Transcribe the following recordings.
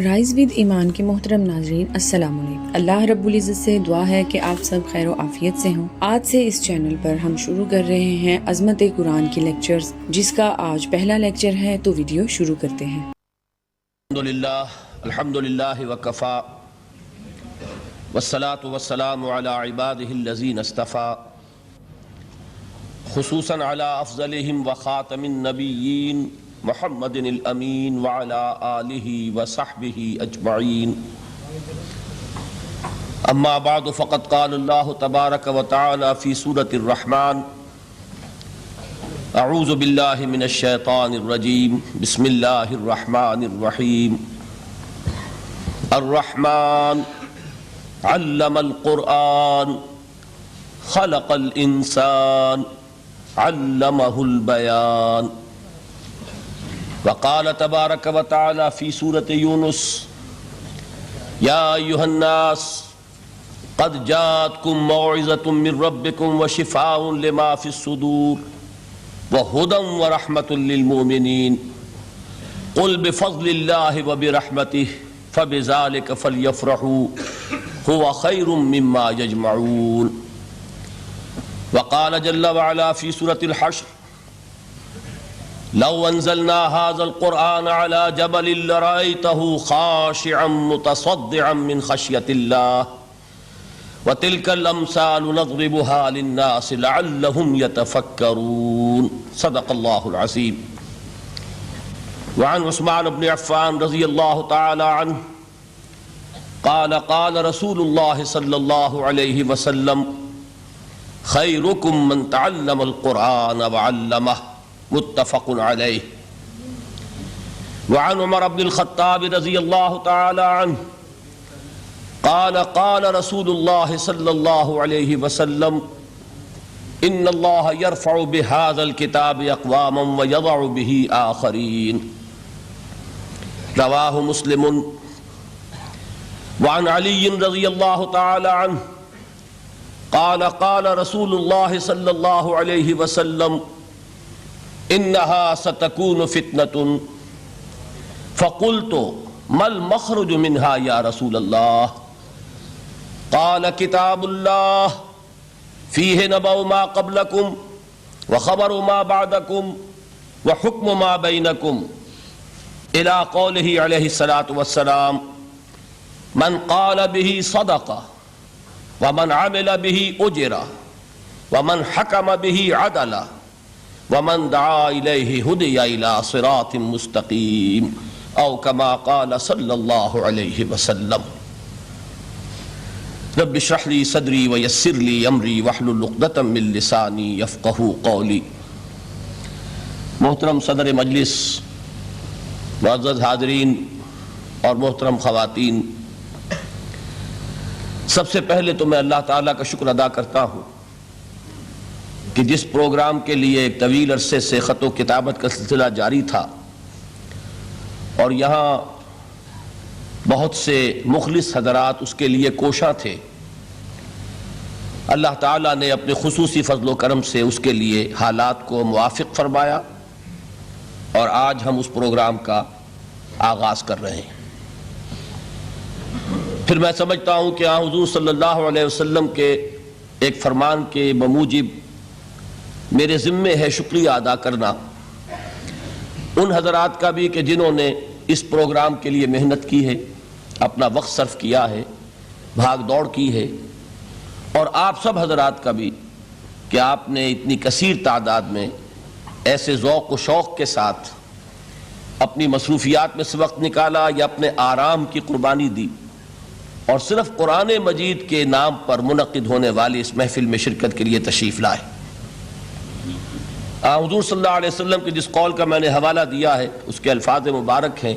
Rise with ایمان کے محترم ناظرین، السلام علیکم۔ اللہ رب العزت سے دعا ہے کہ آپ سب خیر و عافیت سے ہوں۔ آج سے اس چینل پر ہم شروع کر رہے ہیں عظمت قرآن کی لیکچرز، جس کا آج پہلا لیکچر ہے، تو ویڈیو شروع کرتے ہیں۔ الحمدللہ وکفا والصلاة والسلام علی عبادہ الذین اصطفیٰ، خصوصاً علی افضلہم وخاتم النبیین محمد الامین وعلی آلہ وصحبہ اجمعین۔ اما بعد فقد قال اللہ تبارک وتعالی فی سورۃ الرحمن: اعوذ باللہ من الشیطان الرجیم، بسم اللہ الرحمن الرحیم۔ الرحمن علم القرآن خلق الانسان علمہ البیان۔ وقال تبارک وتعالی فی سورۃ یونس: یا ایھا الناس قد جاءتکم موعظۃ من ربکم وشفاء لما فی الصدور وہدی ورحمۃ للمؤمنین۔ قل بفضل اللہ وبرحمتہ فبذلک فلیفرحوا هو خیر مما یجمعون۔ وقال جل وعلا فی سورۃ الحشر: لو انزلنا هذا القرآن على جبل لرأيته خاشعا متصدعا من خشية الله وتلك الأمثال نضربها للناس لعلهم يتفكرون۔ صدق الله العظيم۔ وعن عثمان بن عفان رضي الله تعالى عنه قال قال رسول الله صلى الله عليه وسلم: خيركم من تعلم القرآن وعلمه، متفق علیہ۔ وعن عمر بن الخطاب رضی اللہ تعالی عنہ قال قال رسول اللہ صلی اللہ علیہ وسلم: ان اللہ یرفع بهذا الكتاب اقواما ویضع به آخرین۔ رواہ مسلم۔ وعن علی رضی اللہ تعالی عنہ قال قال رسول اللہ صلی اللہ علیہ وسلم: انہا ستکون فتنة۔ فقلت ما المخرج منہا یا رسول اللہ؟ قال کتاب اللہ فیہ نبأ ما قبلکم وخبر ما بعدکم وحکم ما بینکم، الی قولہ علیہ الصلاۃ والسلام: من قال به صدق ومن عمل به اجر ومن حکم به عدل ومن دعا الیہ ہدی الی صراط مستقیم، او کما قال صلی اللہ علیہ وسلم۔ رب اشرح لی صدری ویسر لی امری واحلل عقدۃ من لسانی یفقہوا قولی۔ محترم صدر مجلس، معزز حاضرین اور محترم خواتین، سب سے پہلے تو میں اللہ تعالیٰ کا شکر ادا کرتا ہوں کہ جس پروگرام کے لیے ایک طویل عرصے سے خط و کتابت کا سلسلہ جاری تھا اور یہاں بہت سے مخلص حضرات اس کے لیے کوشاں تھے، اللہ تعالیٰ نے اپنے خصوصی فضل و کرم سے اس کے لیے حالات کو موافق فرمایا اور آج ہم اس پروگرام کا آغاز کر رہے ہیں۔ پھر میں سمجھتا ہوں کہ حضور صلی اللہ علیہ وسلم کے ایک فرمان کے بموجب میرے ذمے ہے شکریہ ادا کرنا ان حضرات کا بھی کہ جنہوں نے اس پروگرام کے لیے محنت کی ہے، اپنا وقت صرف کیا ہے، بھاگ دوڑ کی ہے، اور آپ سب حضرات کا بھی کہ آپ نے اتنی کثیر تعداد میں ایسے ذوق و شوق کے ساتھ اپنی مصروفیات میں سے وقت نکالا یا اپنے آرام کی قربانی دی اور صرف قرآن مجید کے نام پر منعقد ہونے والی اس محفل میں شرکت کے لیے تشریف لائے۔ حضور صلی اللہ علیہ وسلم کے جس قول کا میں نے حوالہ دیا ہے اس کے الفاظ مبارک ہیں: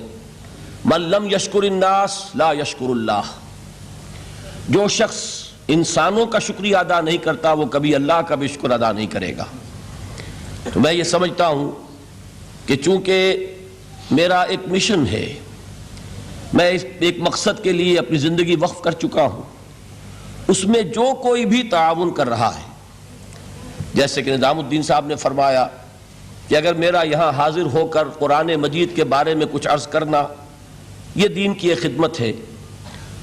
من لم یشکر الناس لا یشکر اللہ۔ جو شخص انسانوں کا شکریہ ادا نہیں کرتا وہ کبھی اللہ کا بھی شکر ادا نہیں کرے گا۔ تو میں یہ سمجھتا ہوں کہ چونکہ میرا ایک مشن ہے، میں ایک مقصد کے لیے اپنی زندگی وقف کر چکا ہوں، اس میں جو کوئی بھی تعاون کر رہا ہے، جیسے کہ نظام الدین صاحب نے فرمایا کہ اگر میرا یہاں حاضر ہو کر قرآن مجید کے بارے میں کچھ عرض کرنا یہ دین کی ایک خدمت ہے،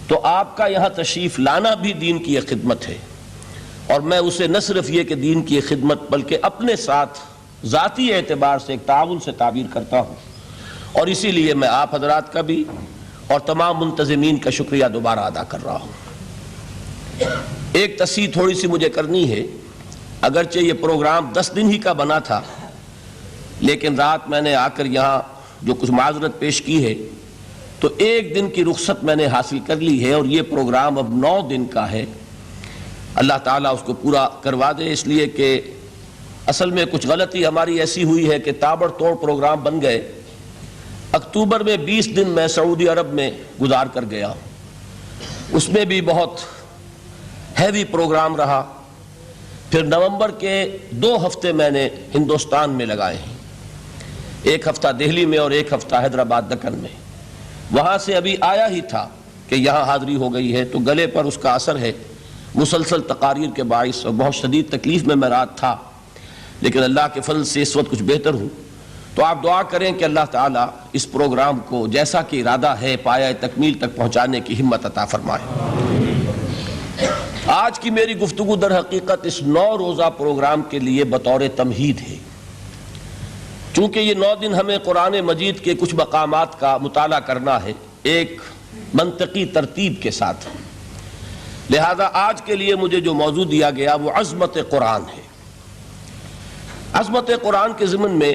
تو آپ کا یہاں تشریف لانا بھی دین کی ایک خدمت ہے، اور میں اسے نہ صرف یہ کہ دین کی ایک خدمت بلکہ اپنے ساتھ ذاتی اعتبار سے ایک تعاون سے تعبیر کرتا ہوں، اور اسی لیے میں آپ حضرات کا بھی اور تمام منتظمین کا شکریہ دوبارہ ادا کر رہا ہوں۔ ایک تصحیح تھوڑی سی مجھے کرنی ہے، اگرچہ یہ پروگرام 10 دن ہی کا بنا تھا، لیکن رات میں نے آ کر یہاں جو کچھ معذرت پیش کی ہے تو 1 دن کی رخصت میں نے حاصل کر لی ہے، اور یہ پروگرام اب 9 دن کا ہے۔ اللہ تعالیٰ اس کو پورا کروا دے، اس لیے کہ اصل میں کچھ غلطی ہماری ایسی ہوئی ہے کہ تابڑ توڑ پروگرام بن گئے۔ اکتوبر میں 20 دن میں سعودی عرب میں گزار کر گیا، اس میں بھی بہت ہیوی پروگرام رہا۔ پھر نومبر کے 2 ہفتے میں نے ہندوستان میں لگائے ہیں، 1 ہفتہ دہلی میں اور 1 ہفتہ حیدرآباد دکن میں۔ وہاں سے ابھی آیا ہی تھا کہ یہاں حاضری ہو گئی ہے، تو گلے پر اس کا اثر ہے مسلسل تقاریر کے باعث، اور بہت شدید تکلیف میں رات تھا، لیکن اللہ کے فضل سے اس وقت کچھ بہتر ہوں۔ تو آپ دعا کریں کہ اللہ تعالیٰ اس پروگرام کو جیسا کہ ارادہ ہے پایہ تکمیل تک پہنچانے کی ہمت عطا فرمائے۔ آج کی میری گفتگو در حقیقت اس 9 روزہ پروگرام کے لیے بطور تمہید ہے، چونکہ یہ 9 دن ہمیں قرآن مجید کے کچھ مقامات کا مطالعہ کرنا ہے ایک منطقی ترتیب کے ساتھ، لہذا آج کے لیے مجھے جو موضوع دیا گیا وہ عظمت قرآن ہے۔ عظمت قرآن کے ضمن میں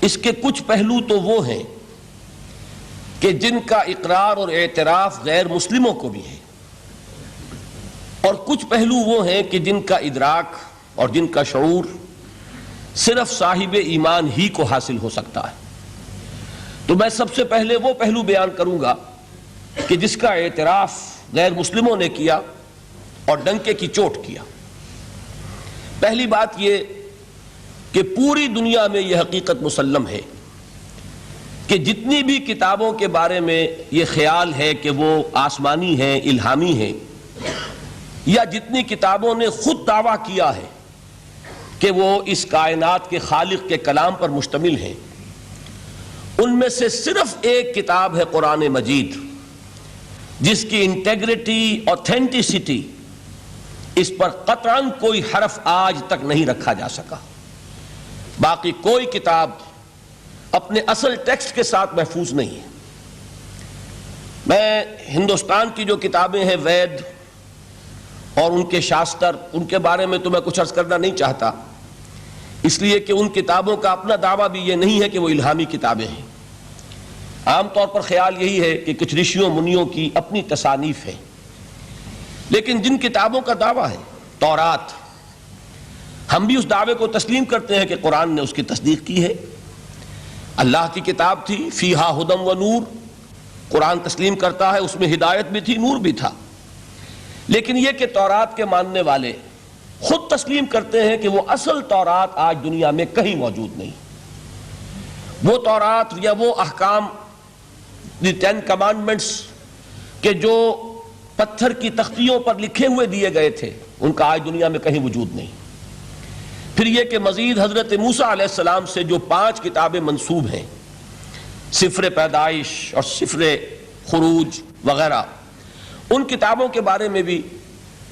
اس کے کچھ پہلو تو وہ ہیں کہ جن کا اقرار اور اعتراف غیر مسلموں کو بھی ہے، اور کچھ پہلو وہ ہیں کہ جن کا ادراک اور جن کا شعور صرف صاحب ایمان ہی کو حاصل ہو سکتا ہے۔ تو میں سب سے پہلے وہ پہلو بیان کروں گا کہ جس کا اعتراف غیر مسلموں نے کیا اور ڈنکے کی چوٹ کیا۔ پہلی بات یہ کہ پوری دنیا میں یہ حقیقت مسلم ہے کہ جتنی بھی کتابوں کے بارے میں یہ خیال ہے کہ وہ آسمانی ہیں، الہامی ہیں، یا جتنی کتابوں نے خود دعویٰ کیا ہے کہ وہ اس کائنات کے خالق کے کلام پر مشتمل ہیں، ان میں سے صرف ایک کتاب ہے قرآن مجید، جس کی انٹیگریٹی، اوتھینٹسٹی، اس پر قطعاً کوئی حرف آج تک نہیں رکھا جا سکا۔ باقی کوئی کتاب اپنے اصل ٹیکسٹ کے ساتھ محفوظ نہیں ہے۔ میں ہندوستان کی جو کتابیں ہیں وید اور ان کے شاستر، ان کے بارے میں تو میں کچھ عرض کرنا نہیں چاہتا، اس لیے کہ ان کتابوں کا اپنا دعویٰ بھی یہ نہیں ہے کہ وہ الہامی کتابیں ہیں۔ عام طور پر خیال یہی ہے کہ کچھ رشیوں منیوں کی اپنی تصانیف ہے، لیکن جن کتابوں کا دعویٰ ہے، تورات، ہم بھی اس دعوے کو تسلیم کرتے ہیں کہ قرآن نے اس کی تصدیق کی ہے۔ اللہ کی کتاب تھی، فیہا ہدی و نور، قرآن تسلیم کرتا ہے اس میں ہدایت بھی تھی، نور بھی تھا۔ لیکن یہ کہ تورات کے ماننے والے خود تسلیم کرتے ہیں کہ وہ اصل تورات آج دنیا میں کہیں موجود نہیں۔ وہ تورات یا وہ احکام، دی 10 کمانڈمنٹس کہ جو پتھر کی تختیوں پر لکھے ہوئے دیے گئے تھے، ان کا آج دنیا میں کہیں وجود نہیں۔ پھر یہ کہ مزید حضرت موسیٰ علیہ السلام سے جو 5 کتابیں منسوب ہیں، سفر پیدائش اور سفر خروج وغیرہ، ان کتابوں کے بارے میں بھی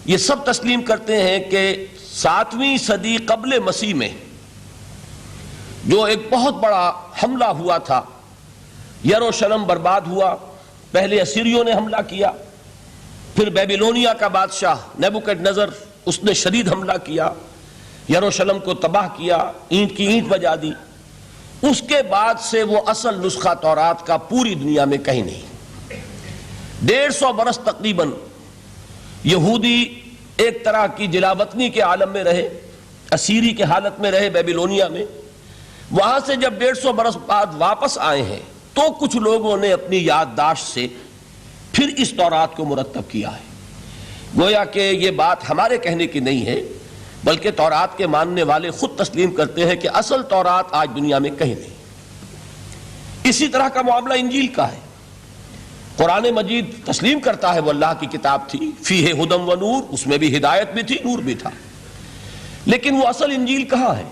یہ سب تسلیم کرتے ہیں کہ 7ویں صدی قبل مسیح میں جو ایک بہت بڑا حملہ ہوا تھا، یروشلم برباد ہوا، پہلے اسیریوں نے حملہ کیا، پھر بیبیلونیا کا بادشاہ نیبوکڈ نظر، اس نے شدید حملہ کیا، یروشلم کو تباہ کیا، اینٹ کی اینٹ بجا دی۔ اس کے بعد سے وہ اصل نسخہ تورات کا پوری دنیا میں کہیں نہیں۔ 150 برس تقریباً یہودی ایک طرح کی جلاوطنی کے عالم میں رہے، اسیری کے حالت میں رہے بیبیلونیا میں۔ وہاں سے جب 150 برس بعد واپس آئے ہیں تو کچھ لوگوں نے اپنی یادداشت سے پھر اس تورات کو مرتب کیا ہے۔ گویا کہ یہ بات ہمارے کہنے کی نہیں ہے، بلکہ تورات کے ماننے والے خود تسلیم کرتے ہیں کہ اصل تورات آج دنیا میں کہیں نہیں۔ اسی طرح کا معاملہ انجیل کا ہے۔ قرآن مجید تسلیم کرتا ہے وہ اللہ کی کتاب تھی، فیہ ہدی و نور، اس میں بھی ہدایت بھی تھی، نور بھی تھا، لیکن وہ اصل انجیل کہاں ہے؟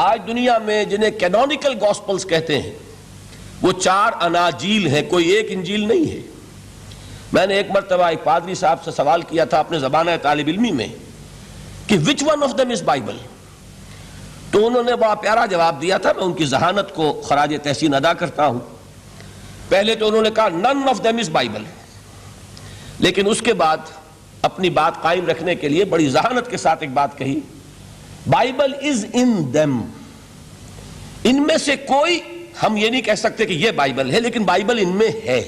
آج دنیا میں جنہیں کینونیکل گاسپلز کہتے ہیں، وہ 4 اناجیل ہیں، کوئی ایک انجیل نہیں ہے۔ میں نے ایک مرتبہ ایک پادری صاحب سے سوال کیا تھا اپنے زمانہ طالب علمی میں کہ which one of them is Bible؟ تو انہوں نے بڑا پیارا جواب دیا تھا، میں ان کی ذہانت کو خراج تحسین ادا کرتا ہوں۔ پہلے تو انہوں نے کہا none of them is Bible، لیکن اس کے بعد اپنی بات قائم رکھنے کے لیے بڑی ذہانت کے ساتھ ایک بات کہی، بائبل از ان them، ان میں سے کوئی ہم یہ نہیں کہہ سکتے کہ یہ بائبل ہے، لیکن بائبل ان میں ہے۔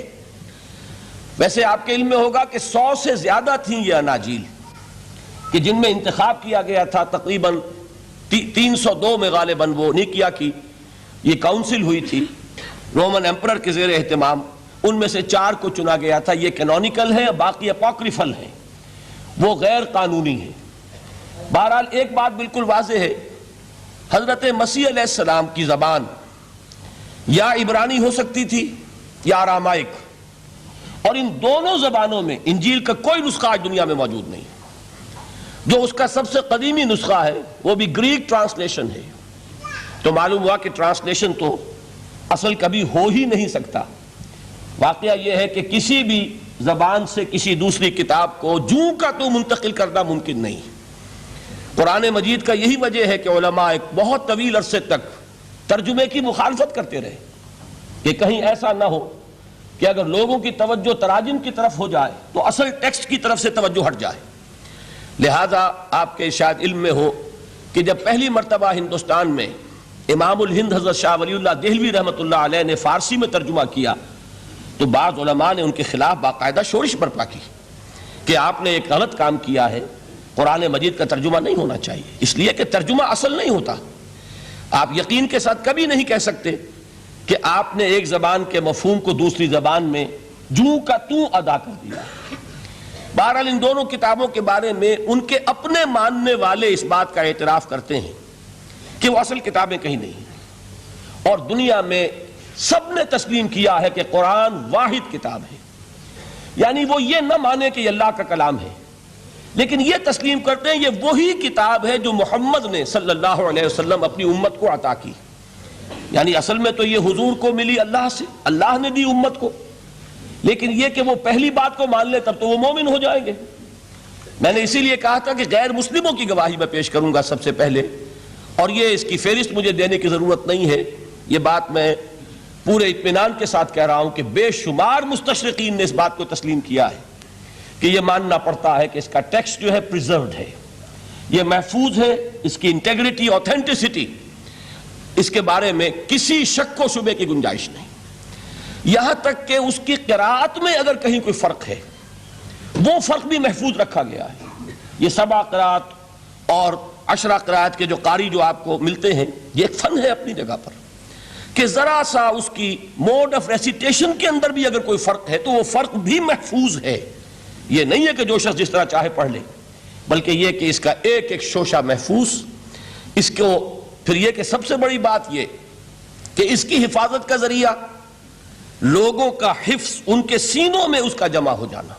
ویسے آپ کے علم میں ہوگا کہ 100 سے زیادہ تھیں یہ اناجیل کہ جن میں انتخاب کیا گیا تھا، تقریباً 302 میں غالباً وہ نیکیا کی یہ کاؤنسل ہوئی تھی رومن ایمپرر کے زیر اہتمام، ان میں سے 4 کو چنا گیا تھا۔ یہ کینونیکل ہیں، باقی اپوکریفل ہیں، وہ غیر قانونی ہیں۔ بہرحال ایک بات بالکل واضح ہے، حضرت مسیح علیہ السلام کی زبان یا عبرانی ہو سکتی تھی یا آرامائک، اور ان دونوں زبانوں میں انجیل کا کوئی نسخہ آج دنیا میں موجود نہیں۔ جو اس کا سب سے قدیمی نسخہ ہے وہ بھی گریک ٹرانسلیشن ہے، تو معلوم ہوا کہ ٹرانسلیشن تو اصل کبھی ہو ہی نہیں سکتا۔ واقعہ یہ ہے کہ کسی بھی زبان سے کسی دوسری کتاب کو جوں کا تو منتقل کرنا ممکن نہیں۔ قرآن مجید کا یہی وجہ ہے کہ علماء ایک بہت طویل عرصے تک ترجمے کی مخالفت کرتے رہے کہ کہیں ایسا نہ ہو کہ اگر لوگوں کی توجہ تراجم کی طرف ہو جائے تو اصل ٹیکسٹ کی طرف سے توجہ ہٹ جائے۔ لہذا آپ کے شاید علم میں ہو کہ جب پہلی مرتبہ ہندوستان میں امام الہند حضرت شاہ ولی اللہ دہلوی رحمۃ اللہ علیہ نے فارسی میں ترجمہ کیا تو بعض علماء نے ان کے خلاف باقاعدہ شورش برپا کی کہ آپ نے ایک غلط کام کیا ہے، قرآن مجید کا ترجمہ نہیں ہونا چاہیے، اس لیے کہ ترجمہ اصل نہیں ہوتا۔ آپ یقین کے ساتھ کبھی نہیں کہہ سکتے کہ آپ نے ایک زبان کے مفہوم کو دوسری زبان میں جوں کا توں ادا کر دیا۔ بہرحال ان دونوں کتابوں کے بارے میں ان کے اپنے ماننے والے اس بات کا اعتراف کرتے ہیں کہ وہ اصل کتابیں کہیں نہیں ہیں، اور دنیا میں سب نے تسلیم کیا ہے کہ قرآن واحد کتاب ہے۔ یعنی وہ یہ نہ مانے کہ یہ اللہ کا کلام ہے، لیکن یہ تسلیم کرتے ہیں یہ وہی کتاب ہے جو محمد نے صلی اللہ علیہ وسلم اپنی امت کو عطا کی۔ یعنی اصل میں تو یہ حضور کو ملی اللہ سے، اللہ نے دی امت کو، لیکن یہ کہ وہ پہلی بات کو مان لے تب تو وہ مومن ہو جائیں گے۔ میں نے اسی لیے کہا تھا کہ غیر مسلموں کی گواہی میں پیش کروں گا سب سے پہلے، اور یہ اس کی فہرست مجھے دینے کی ضرورت نہیں ہے، یہ بات میں پورے اطمینان کے ساتھ کہہ رہا ہوں کہ بے شمار مستشرقین نے اس بات کو تسلیم کیا ہے کہ یہ ماننا پڑتا ہے کہ اس کا ٹیکسٹ جو ہے پریزروڈ ہے، یہ محفوظ ہے، اس کی انٹیگریٹی، اوتھینٹسٹی، اس کے بارے میں کسی شک و شبے کی گنجائش نہیں۔ یہاں تک کہ اس کی قراءت میں اگر کہیں کوئی فرق ہے وہ فرق بھی محفوظ رکھا گیا ہے۔ یہ 7 قراءت اور 10 قراءت کے جو قاری جو آپ کو ملتے ہیں، یہ ایک فن ہے اپنی جگہ پر کہ ذرا سا اس کی موڈ آف ریسیٹیشن کے اندر بھی اگر کوئی فرق ہے تو وہ فرق بھی محفوظ ہے۔ یہ نہیں ہے کہ جو شخص جس طرح چاہے پڑھ لے، بلکہ یہ کہ اس کا ایک ایک شوشہ محفوظ۔ اس کو پھر یہ کہ سب سے بڑی بات یہ کہ اس کی حفاظت کا ذریعہ لوگوں کا حفظ، ان کے سینوں میں اس کا جمع ہو جانا۔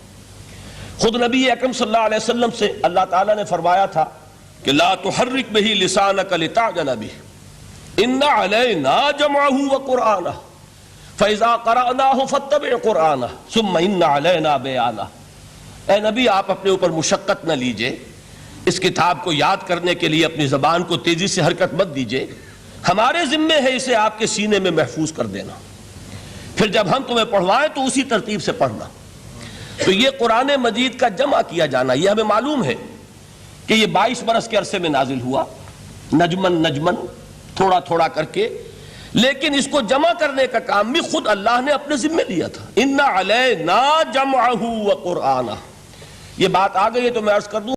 خود نبی اکرم صلی اللہ علیہ وسلم سے اللہ تعالیٰ نے فرمایا تھا کہ لا تحرک بہ لسانک لتعجل بہ ان علینا جمعہ وقرآنہ فاذا قرأناہ فاتبع قرآنہ ثم ان علینا بیانہ۔ اے نبی، آپ اپنے اوپر مشقت نہ لیجئے، اس کتاب کو یاد کرنے کے لیے اپنی زبان کو تیزی سے حرکت مت دیجئے، ہمارے ذمے ہے اسے آپ کے سینے میں محفوظ کر دینا، پھر جب ہم تمہیں پڑھوائیں تو اسی ترتیب سے پڑھنا۔ تو یہ قرآن مجید کا جمع کیا جانا، یہ ہمیں معلوم ہے کہ یہ 22 برس کے عرصے میں نازل ہوا، نجمن نجمن، تھوڑا تھوڑا کر کے، لیکن اس کو جمع کرنے کا کام بھی خود اللہ نے اپنے ذمہ لیا تھا۔ ان علینا جمعہ وقرآنہ، یہ بات آ گئی ہے تو میں عرض کر دوں